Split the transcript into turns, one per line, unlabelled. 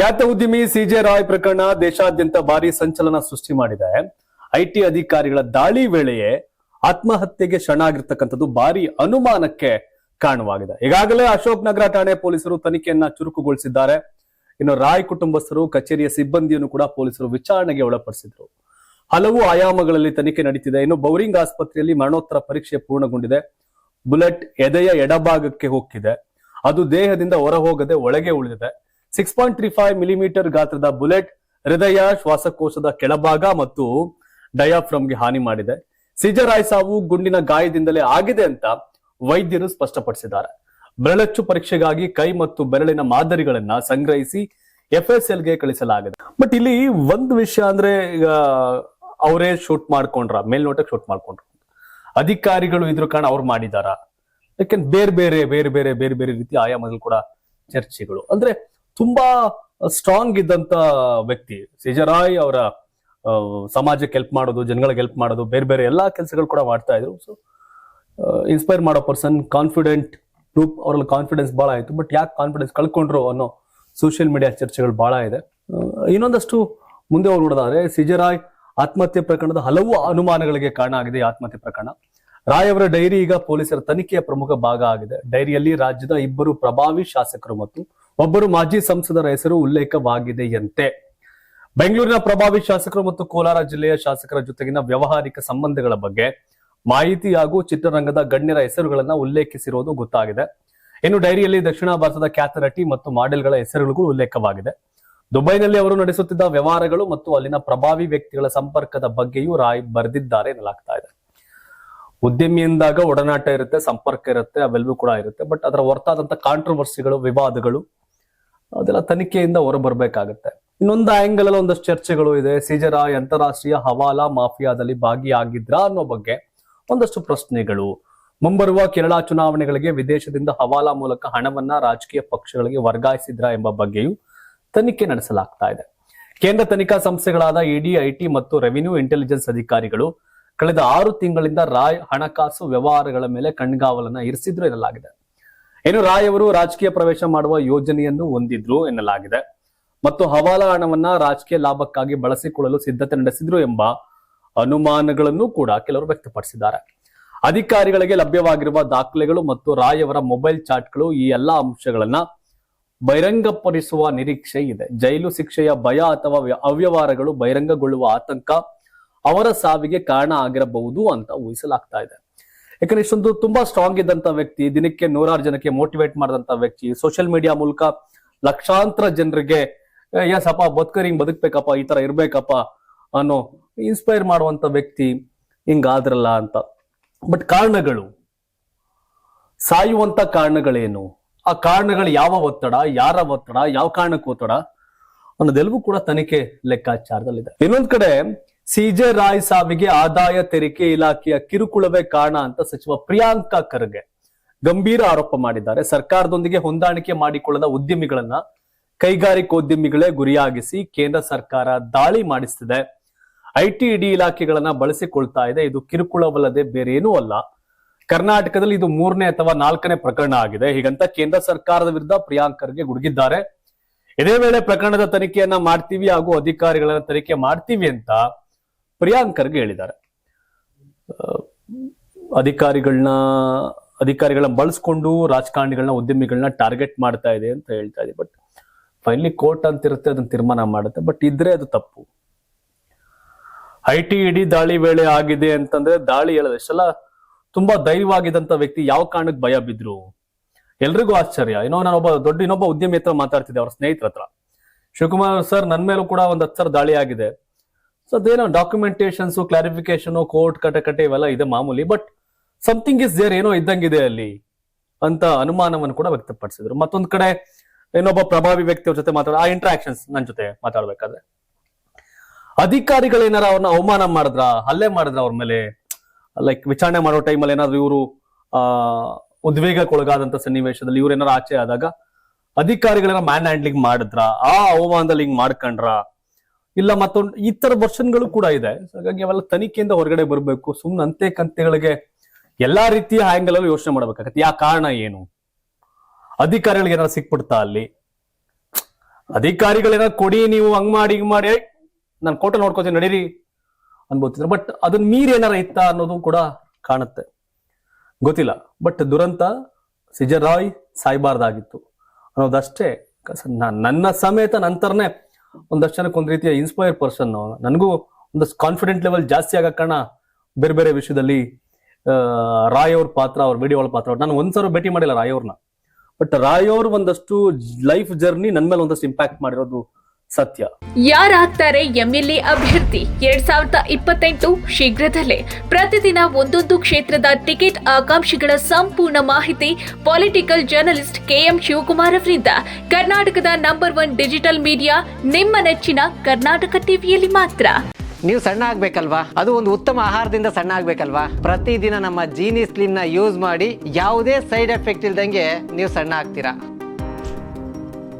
ಖ್ಯಾತ ಉದ್ಯಮಿ ಸಿಜೆ ರಾಯ್ ಪ್ರಕರಣ ದೇಶಾದ್ಯಂತ ಭಾರಿ ಸಂಚಲನ ಸೃಷ್ಟಿ ಮಾಡಿದೆ. ಐಟಿ ಅಧಿಕಾರಿಗಳ ದಾಳಿ ವೇಳೆಯೇ ಆತ್ಮಹತ್ಯೆಗೆ ಶರಣಾಗಿರ್ತಕ್ಕಂಥದ್ದು ಭಾರಿ ಅನುಮಾನಕ್ಕೆ ಕಾರಣವಾಗಿದೆ. ಈಗಾಗಲೇ ಅಶೋಕ್ ನಗರ ಠಾಣೆ ಪೊಲೀಸರು ತನಿಖೆಯನ್ನ ಚುರುಕುಗೊಳಿಸಿದ್ದಾರೆ. ಇನ್ನು ರಾಯ್ ಕುಟುಂಬಸ್ಥರು ಕಚೇರಿಯ ಸಿಬ್ಬಂದಿಯನ್ನು ಕೂಡ ಪೊಲೀಸರು ವಿಚಾರಣೆಗೆ ಒಳಪಡಿಸಿದ್ರು. ಹಲವು ಆಯಾಮಗಳಲ್ಲಿ ತನಿಖೆ ನಡೀತಿದೆ. ಇನ್ನು ಬೌರಿಂಗ್ ಆಸ್ಪತ್ರೆಯಲ್ಲಿ ಮರಣೋತ್ತರ ಪರೀಕ್ಷೆ ಪೂರ್ಣಗೊಂಡಿದೆ. ಬುಲೆಟ್ ಎದೆಯ ಎಡಭಾಗಕ್ಕೆ ಹೋಗಿದೆ. ಅದು ದೇಹದಿಂದ ಹೊರ ಹೋಗದೆ ಒಳಗೆ ಉಳಿದಿದೆ. 6.35 ಮಿಲಿಮೀಟರ್ ಗಾತ್ರದ ಬುಲೆಟ್ ಹೃದಯ, ಶ್ವಾಸಕೋಶದ ಕೆಳಭಾಗ ಮತ್ತು ಡಯಾಫ್ರಮ್ಗೆ ಹಾನಿ ಮಾಡಿದೆ. ಸಿಜೆ ರಾಯ್ ಸಾವು ಗುಂಡಿನ ಗಾಯದಿಂದಲೇ ಆಗಿದೆ ಅಂತ ವೈದ್ಯರು ಸ್ಪಷ್ಟಪಡಿಸಿದ್ದಾರೆ. ಬೆರಳಚ್ಚು ಪರೀಕ್ಷೆಗಾಗಿ ಕೈ ಮತ್ತು ಬೆರಳಿನ ಮಾದರಿಗಳನ್ನ ಸಂಗ್ರಹಿಸಿ FSLಗೆ ಕಳಿಸಲಾಗಿದೆ. ಬಟ್ ಇಲ್ಲಿ ಒಂದು ವಿಷಯ ಅಂದ್ರೆ, ಈಗ ಅವರೇ ಶೂಟ್ ಮಾಡ್ಕೊಂಡ್ರ, ಮೇಲ್ನೋಟಕ್ಕೆ ಶೂಟ್ ಮಾಡ್ಕೊಂಡ್ರ, ಅಧಿಕಾರಿಗಳು ಇದ್ರ ಕಾರಣ ಅವ್ರು ಮಾಡಿದಾರ? ಯಾಕೆಂದ್ರೆ ಬೇರೆ ಬೇರೆ ರೀತಿಯ ಆಯಾಮದಲ್ಲಿ ಕೂಡ ಚರ್ಚೆಗಳು. ಅಂದ್ರೆ ತುಂಬಾ ಸ್ಟ್ರಾಂಗ್ ಇದ್ದಂತ ವ್ಯಕ್ತಿ ಸಿಜೆ ರಾಯ್. ಅವರ ಸಮಾಜಕ್ಕೆ ಹೆಲ್ಪ್ ಮಾಡೋದು, ಜನಗಳಿಗೆ ಹೆಲ್ಪ್ ಮಾಡೋದು, ಬೇರೆ ಎಲ್ಲಾ ಕೆಲಸಗಳು ಕೂಡ ಮಾಡ್ತಾ ಇದ್ರು. ಸೊ ಇನ್ಸ್ಪೈರ್ ಮಾಡೋ ಪರ್ಸನ್, ಕಾನ್ಫಿಡೆಂಟ್ ಗ್ರೂಪ್, ಅವರಲ್ಲಿ ಕಾನ್ಫಿಡೆನ್ಸ್ ಬಹಳ ಆಯ್ತು. ಬಟ್ ಯಾಕೆ ಕಾನ್ಫಿಡೆನ್ಸ್ ಕಳ್ಕೊಂಡ್ರು ಅನ್ನೋ ಸೋಷಿಯಲ್ ಮೀಡಿಯಾ ಚರ್ಚೆಗಳು ಬಹಳ ಇದೆ. ಇನ್ನೊಂದಷ್ಟು ಮುಂದೆ ಅವ್ರು ನೋಡೋದಾದ್ರೆ, ಸಿಜೆ ರಾಯ್ ಆತ್ಮಹತ್ಯೆ ಪ್ರಕರಣದ ಹಲವು ಅನುಮಾನಗಳಿಗೆ ಕಾರಣ ಆಗಿದೆ ಈ ಆತ್ಮಹತ್ಯೆ ಪ್ರಕರಣ. ರಾಯ್ ಅವರ ಡೈರಿ ಈಗ ಪೊಲೀಸರ ತನಿಖೆಯ ಪ್ರಮುಖ ಭಾಗ ಆಗಿದೆ. ಡೈರಿಯಲ್ಲಿ ರಾಜ್ಯದ 2 ಪ್ರಭಾವಿ ಶಾಸಕರು ಮತ್ತು ಒಬ್ಬರು ಮಾಜಿ ಸಂಸದರ ಹೆಸರು ಉಲ್ಲೇಖವಾಗಿದೆಯಂತೆ. ಬೆಂಗಳೂರಿನ ಪ್ರಭಾವಿ ಶಾಸಕರು ಮತ್ತು ಕೋಲಾರ ಜಿಲ್ಲೆಯ ಶಾಸಕರ ಜೊತೆಗಿನ ವ್ಯವಹಾರಿಕ ಸಂಬಂಧಗಳ ಬಗ್ಗೆ ಮಾಹಿತಿ ಹಾಗೂ ಚಿತ್ರರಂಗದ ಗಣ್ಯರ ಹೆಸರುಗಳನ್ನ ಉಲ್ಲೇಖಿಸಿರುವುದು ಗೊತ್ತಾಗಿದೆ. ಇನ್ನು ಡೈರಿಯಲ್ಲಿ ದಕ್ಷಿಣ ಭಾರತದ ಖ್ಯಾತ ನಟಿ ಮತ್ತು ಮಾಡೆಲ್ಗಳ ಹೆಸರುಗಳು ಉಲ್ಲೇಖವಾಗಿದೆ. ದುಬೈನಲ್ಲಿ ಅವರು ನಡೆಸುತ್ತಿದ್ದ ವ್ಯವಹಾರಗಳು ಮತ್ತು ಅಲ್ಲಿನ ಪ್ರಭಾವಿ ವ್ಯಕ್ತಿಗಳ ಸಂಪರ್ಕದ ಬಗ್ಗೆಯೂ ರಾಯ್ ಬರೆದಿದ್ದಾರೆ ಎನ್ನಲಾಗ್ತಾ ಇದೆ. ಉದ್ಯಮಿ ಎಂದಾಗ ಒಡನಾಟ ಇರುತ್ತೆ, ಸಂಪರ್ಕ ಇರುತ್ತೆ, ಅವೆಲ್ಲವೂ ಕೂಡ ಇರುತ್ತೆ. ಬಟ್ ಅದರ ಹೊರತಾದಂತ ಕಾಂಟ್ರವರ್ಸಿಗಳು, ವಿವಾದಗಳು ಅದೆಲ್ಲ ತನಿಖೆಯಿಂದ ಹೊರಬರ್ಬೇಕಾಗತ್ತೆ. ಇನ್ನೊಂದು ಆಂಗಲ್ ಅಲ್ಲಿ ಒಂದಷ್ಟು ಚರ್ಚೆಗಳು ಇದೆ. ಸಿಜೆ ರಾಯ್ ಅಂತಾರಾಷ್ಟ್ರೀಯ ಹವಾಲಾ ಮಾಫಿಯಾದಲ್ಲಿ ಭಾಗಿಯಾಗಿದ್ರಾ ಅನ್ನೋ ಬಗ್ಗೆ ಒಂದಷ್ಟು ಪ್ರಶ್ನೆಗಳು. ಮುಂಬರುವ ಕೇರಳ ಚುನಾವಣೆಗಳಿಗೆ ವಿದೇಶದಿಂದ ಹವಾಲಾ ಮೂಲಕ ಹಣವನ್ನ ರಾಜಕೀಯ ಪಕ್ಷಗಳಿಗೆ ವರ್ಗಾಯಿಸಿದ್ರಾ ಎಂಬ ಬಗ್ಗೆಯೂ ತನಿಖೆ ನಡೆಸಲಾಗ್ತಾ ಇದೆ. ಕೇಂದ್ರ ತನಿಖಾ ಸಂಸ್ಥೆಗಳಾದ ಇಡಿ, ಐಟಿ ಮತ್ತು ರೆವಿನ್ಯೂ ಇಂಟೆಲಿಜೆನ್ಸ್ ಅಧಿಕಾರಿಗಳು ಕಳೆದ 6 ತಿಂಗಳಿಂದ ರಾಯ್ ಹಣಕಾಸು ವ್ಯವಹಾರಗಳ ಮೇಲೆ ಕಣ್ಗಾವಲನ್ನ ಇರಿಸಿದ್ರು ಎನ್ನಲಾಗಿದೆ. ಇನ್ನು ರಾಯ್ ಅವರು ರಾಜಕೀಯ ಪ್ರವೇಶ ಮಾಡುವ ಯೋಜನೆಯನ್ನು ಹೊಂದಿದ್ರು ಎನ್ನಲಾಗಿದೆ ಮತ್ತು ಹವಾಲಾ ಹಣವನ್ನ ರಾಜಕೀಯ ಲಾಭಕ್ಕಾಗಿ ಬಳಸಿಕೊಳ್ಳಲು ಸಿದ್ಧತೆ ನಡೆಸಿದ್ರು ಎಂಬ ಅನುಮಾನಗಳನ್ನು ಕೂಡ ಕೆಲವರು ವ್ಯಕ್ತಪಡಿಸಿದ್ದಾರೆ. ಅಧಿಕಾರಿಗಳಿಗೆ ಲಭ್ಯವಾಗಿರುವ ದಾಖಲೆಗಳು ಮತ್ತು ರಾಯ್ ಅವರ ಮೊಬೈಲ್ ಚಾಟ್ಗಳು ಈ ಎಲ್ಲಾ ಅಂಶಗಳನ್ನ ಬಹಿರಂಗಪಡಿಸುವ ನಿರೀಕ್ಷೆ ಇದೆ. ಜೈಲು ಶಿಕ್ಷೆಯ ಭಯ ಅಥವಾ ಅವ್ಯವಹಾರಗಳು ಬಹಿರಂಗಗೊಳ್ಳುವ ಆತಂಕ ಅವರ ಸಾವಿಗೆ ಕಾರಣ ಆಗಿರಬಹುದು ಅಂತ ಊಹಿಸಲಾಗ್ತಾ ಇದೆ. ಯಾಕಂದ್ರೆ ಇಷ್ಟೊಂದು ತುಂಬಾ ಸ್ಟ್ರಾಂಗ್ ಇದ್ದಂತ ವ್ಯಕ್ತಿ, ದಿನಕ್ಕೆ 100 ಜನಕ್ಕೆ ಮೋಟಿವೇಟ್ ಮಾಡಿದಂತ ವ್ಯಕ್ತಿ, ಸೋಷಿಯಲ್ ಮೀಡಿಯಾ ಮೂಲಕ ಲಕ್ಷಾಂತರ ಜನರಿಗೆ ಎಸ್ ಅಪ್ಪ ಬದುಕರಿಂಗ್ ಬದುಕ್ಬೇಕಪ್ಪ, ಈ ತರ ಇರ್ಬೇಕಪ್ಪ ಅನ್ನೋ ಇನ್ಸ್ಪೈರ್ ಮಾಡುವಂತ ವ್ಯಕ್ತಿ ಹಿಂಗಾದ್ರಲ್ಲ ಅಂತ. ಬಟ್ ಕಾರಣಗಳು, ಸಾಯುವಂತ ಕಾರಣಗಳೇನು, ಆ ಕಾರಣಗಳು ಯಾವ ಒತ್ತಡ, ಯಾರ ಒತ್ತಡ, ಯಾವ ಕಾರಣಕ್ಕೆ ಒತ್ತಡ ಅನ್ನೋದೆಲ್ಲವೂ ಕೂಡ ತನಿಖೆ ಲೆಕ್ಕಾಚಾರದಲ್ಲಿದೆ. ಇನ್ನೊಂದ್ ಕಡೆ ಸಿಜೆ ರಾಯ್ ಸಾವಿಗೆ ಆದಾಯ ತೆರಿಗೆ ಇಲಾಖೆಯ ಕಿರುಕುಳವೇ ಕಾರಣ ಅಂತ ಸಚಿವ ಪ್ರಿಯಾಂಕ ಖರ್ಗೆ ಗಂಭೀರ ಆರೋಪ ಮಾಡಿದ್ದಾರೆ. ಸರ್ಕಾರದೊಂದಿಗೆ ಹೊಂದಾಣಿಕೆ ಮಾಡಿಕೊಳ್ಳದ ಉದ್ಯಮಿಗಳನ್ನ ಕೈಗಾರಿಕೋದ್ಯಮಿಗಳೇ ಗುರಿಯಾಗಿಸಿ ಕೇಂದ್ರ ಸರ್ಕಾರ ದಾಳಿ ಮಾಡಿಸ್ತಿದೆ. ಐಟಿ, ಇಡಿ ಇಲಾಖೆಗಳನ್ನ ಬಳಸಿಕೊಳ್ತಾ ಇದೆ. ಇದು ಕಿರುಕುಳವಲ್ಲದೆ ಬೇರೇನೂ ಅಲ್ಲ. ಕರ್ನಾಟಕದಲ್ಲಿ ಇದು 3ನೇ ಅಥವಾ 4ನೇ ಪ್ರಕರಣ ಆಗಿದೆ. ಹೀಗಂತ ಕೇಂದ್ರ ಸರ್ಕಾರದ ವಿರುದ್ಧ ಪ್ರಿಯಾಂಕ್ ಖರ್ಗೆ ಗುಡುಗಿದ್ದಾರೆ. ಇದೇ ವೇಳೆ ಪ್ರಕರಣದ ತನಿಖೆಯನ್ನ ಮಾಡ್ತೀವಿ ಹಾಗೂ ಅಧಿಕಾರಿಗಳನ್ನ ತನಿಖೆ ಮಾಡ್ತೀವಿ ಅಂತ ಪ್ರಿಯಾಂಕ್ ಖರ್ಗೆ ಹೇಳಿದ್ದಾರೆ. ಅಧಿಕಾರಿಗಳನ್ನ ಬಳಸ್ಕೊಂಡು ರಾಜಕಾರಣಿಗಳನ್ನ, ಉದ್ಯಮಿಗಳನ್ನ ಟಾರ್ಗೆಟ್ ಮಾಡ್ತಾ ಇದೆ ಅಂತ ಹೇಳ್ತಾ ಇದೆ. ಬಟ್ ಫೈನಲಿ ಕೋರ್ಟ್ ಅಂತಿರುತ್ತೆ, ಅದನ್ನ ತೀರ್ಮಾನ ಮಾಡುತ್ತೆ. ಬಟ್ ಇದ್ರೆ ಅದು ತಪ್ಪು. ಐಟಿ, ಇಡಿ ದಾಳಿ ವೇಳೆ ಆಗಿದೆ ಅಂತಂದ್ರೆ, ದಾಳಿ ಹೇಳೋದು ಎಷ್ಟೆಲ್ಲ ತುಂಬಾ ಧೈರ್ಯವಾಗಿದ್ದಂತ ವ್ಯಕ್ತಿ ಯಾವ ಕಾರಣಕ್ಕೆ ಭಯ ಬಿದ್ರು? ಎಲ್ರಿಗೂ ಆಶ್ಚರ್ಯ. ಇನ್ನೊಬ್ಬ ಉದ್ಯಮಿ ಹತ್ರ ಮಾತಾಡ್ತಿದ್ದೆ, ಅವ್ರ ಸ್ನೇಹಿತರ ಹತ್ರ. ಶಿವಕುಮಾರ್ ಸರ್, ನನ್ ಮೇಲೂ ಕೂಡ 10 ಸಲ ದಾಳಿ ಆಗಿದೆ. ಸೊ ಅದೇನೋ ಡಾಕ್ಯುಮೆಂಟೇಶನ್ಸ್, ಕ್ಲಾರಿಫಿಕೇಶನ್, ಕೋರ್ಟ್ ಕಟಕಟೆ ಇವೆಲ್ಲ ಇದೆ ಮಾಮೂಲಿ. ಬಟ್ ಸಮಥಿಂಗ್ ಇಸ್ ದೇರ್, ಏನೋ ಇದ್ದಂಗಿದೆ ಅಲ್ಲಿ ಅಂತ ಅನುಮಾನವನ್ನು ಕೂಡ ವ್ಯಕ್ತಪಡಿಸಿದ್ರು. ಮತ್ತೊಂದ್ ಕಡೆ ಇನ್ನೊಬ್ಬ ಪ್ರಭಾವಿ ವ್ಯಕ್ತಿಯವ್ರ ಜೊತೆ ಆ ಇಂಟ್ರಾಕ್ಷನ್ಸ್ ನನ್ನ ಜೊತೆ ಮಾತಾಡ್ಬೇಕಾದ್ರೆ ಅಧಿಕಾರಿಗಳೇನಾರ ಅವ್ರನ್ನ ಅವಮಾನ ಮಾಡಿದ್ರ, ಹಲ್ಲೆ ಮಾಡಿದ್ರ ಅವ್ರ ಮೇಲೆ, ಲೈಕ್ ವಿಚಾರಣೆ ಮಾಡೋ ಟೈಮಲ್ಲಿ ಏನಾದ್ರು ಇವರು ಉದ್ವೇಗಕ್ಕೊಳಗಾದಂತ ಸನ್ನಿವೇಶದಲ್ಲಿ ಇವ್ರೇನಾರು ಆಚೆ ಆದಾಗ ಅಧಿಕಾರಿಗಳನ್ನ ಮ್ಯಾನ್ ಹ್ಯಾಂಡ್ಲಿಂಗ್ ಮಾಡಿದ್ರ, ಆ ಅವಮಾನದಲ್ಲಿ ಹಿಂಗ್ ಮಾಡ್ಕೊಂಡ್ರ, ಇಲ್ಲ ಮತ್ತೊಂದು ಈ ತರ ವರ್ಷನ್ಗಳು ಕೂಡ ಇದೆ. ಹಾಗಾಗಿ ಅವೆಲ್ಲ ತನಿಖೆಯಿಂದ ಹೊರಗಡೆ ಬರಬೇಕು. ಸುಮ್ನೆ ಅಂತೆ ಕಂತೆಗಳಿಗೆ ಎಲ್ಲಾ ರೀತಿಯ ಆಂಗಲ್ ಅಲ್ಲಿ ಯೋಚನೆ ಮಾಡ್ಬೇಕಾಗತ್ತೆ. ಯಾ ಕಾರಣ ಏನು, ಅಧಿಕಾರಿಗಳಿಗೆ ಏನಾದ್ರು ಸಿಕ್ಬಿಡ್ತಾ ಅಲ್ಲಿ ಅಧಿಕಾರಿಗಳೇನ ಕೊಡಿ ನೀವು ಹಂಗ್ ಮಾಡಿ ಹಿಂಗ್ ಮಾಡಿ ನಾನು ಕೋಟ ನೋಡ್ಕೋತೀನಿ ನಡೀರಿ ಅನ್ಬೋತಿದ್ರು. ಬಟ್ ಅದನ್ನ ಮೀರಿ ಏನಾರ ಇತ್ತ ಅನ್ನೋದು ಕೂಡ ಕಾಣುತ್ತೆ, ಗೊತ್ತಿಲ್ಲ. ಬಟ್ ದುರಂತ ಸಿಜರ್ ರಾಯ್ ಸಾಯ್ಬಾರ್ದಾಗಿತ್ತು ಅನ್ನೋದಷ್ಟೇ. ನನ್ನ ಸಮೇತ ನಂತರನೇ ಒಂದಷ್ಟು ಜನಕ್ಕೆ ಒಂದ್ ರೀತಿಯ ಇನ್ಸ್ಪೈರ್ ಪರ್ಸನ್. ನನಗೂ ಒಂದಷ್ಟು ಕಾನ್ಫಿಡೆಂಟ್ ಲೆವೆಲ್ ಜಾಸ್ತಿ ಆಗೋ ಕಾರಣ ಬೇರೆ ಬೇರೆ ವಿಷಯದಲ್ಲಿ ರಾಯ್ ಅವ್ರ ಪಾತ್ರ, ಅವ್ರ ವಿಡಿಯೋ ಒಳ ಪಾತ್ರ. ನಾನು ಒಂದ್ಸಲ ಭೇಟಿ ಮಾಡಿಲ್ಲ ರಾಯ್ ಅವ್ರನ್ನ, ಬಟ್ ರಾಯ್ ಅವ್ರು ಒಂದಷ್ಟು ಲೈಫ್ ಜರ್ನಿ ನನ್ ಮೇಲೆ ಒಂದಷ್ಟು ಇಂಪ್ಯಾಕ್ಟ್ ಮಾಡಿರೋದು ಸತ್ಯ.
ಯಾರಾಗ್ತಾರೆ ಎಂಎಲ್ಎ ಅಭ್ಯರ್ಥಿ 2028 ಶೀಘ್ರದಲ್ಲೇ. ಪ್ರತಿದಿನ ಒಂದೊಂದು ಕ್ಷೇತ್ರದ ಟಿಕೆಟ್ ಆಕಾಂಕ್ಷಿಗಳ ಸಂಪೂರ್ಣ ಮಾಹಿತಿ ಪೊಲಿಟಿಕಲ್ ಜರ್ನಲಿಸ್ಟ್ KM ಶಿವಕುಮಾರ್ ಅವರಿಂದ. ಕರ್ನಾಟಕದ ನಂಬರ್ 1 ಡಿಜಿಟಲ್ ಮೀಡಿಯಾ ನಿಮ್ಮ ನೆಚ್ಚಿನ ಕರ್ನಾಟಕ ಟಿವಿಯಲ್ಲಿ ಮಾತ್ರ.
ನೀವು ಸಣ್ಣ ಆಗ್ಬೇಕಲ್ವಾ? ಅದು ಒಂದು ಉತ್ತಮ ಆಹಾರದಿಂದ ಸಣ್ಣ ಆಗ್ಬೇಕಲ್ವಾ? ಪ್ರತಿದಿನ ನಮ್ಮ ಜೀನಿ ಸ್ಲಿಮ್ ನ ಯೂಸ್ ಮಾಡಿ ಯಾವುದೇ ಸೈಡ್ ಎಫೆಕ್ಟ್ ಇಲ್ದಂಗೆ ನೀವು ಸಣ್ಣ ಆಗ್ತೀರಾ.